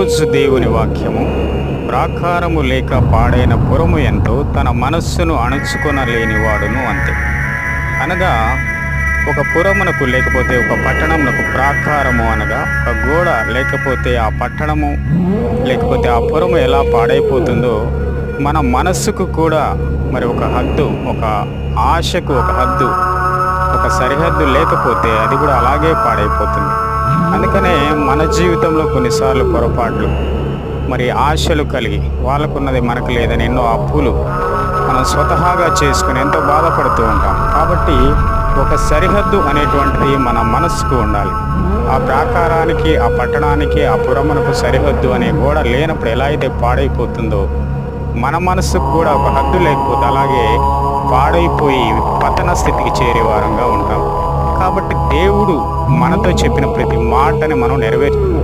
ఈరోజు దేవుని వాక్యము, ప్రాకారము లేక పాడైన పురము ఎంతో తన మనస్సును అణుచుకొనలేనివాడును అంతే. అనగా ఒక పురమునకు లేకపోతే ఒక పట్టణమునకు ప్రాకారము అనగా ఒక గోడ లేకపోతే ఆ పట్టణము లేకపోతే ఆ పురము ఎలా పాడైపోతుందో మన మనస్సుకు కూడా మరి ఒక హద్దు, ఒక ఆశకు ఒక హద్దు, ఒక సరిహద్దు లేకపోతే అది కూడా అలాగే పాడైపోతుంది. అందుకనే మన జీవితంలో కొన్నిసార్లు పొరపాట్లు, మరి ఆశలు కలిగి వాళ్ళకున్నది మనకు లేదని ఎన్నో అప్పులు మనం స్వతహాగా చేసుకుని ఎంతో బాధపడుతూ ఉంటాం. కాబట్టి ఒక సరిహద్దు అనేటువంటిది మన మనస్సుకు ఉండాలి. ఆ ప్రాకారానికి, ఆ పట్టణానికి, ఆ పురమునకు సరిహద్దు అనే గోడ లేనప్పుడు ఎలా అయితే పాడైపోతుందో మన మనస్సుకు కూడా ఒక హద్దు లేకపోతే అలాగే పాడైపోయి పతన స్థితికి చేరే వారంగా ఉంటాం. కాబట్టి దేవుడు మనతో చెప్పిన ప్రతి మాటని మనం నెరవేర్చు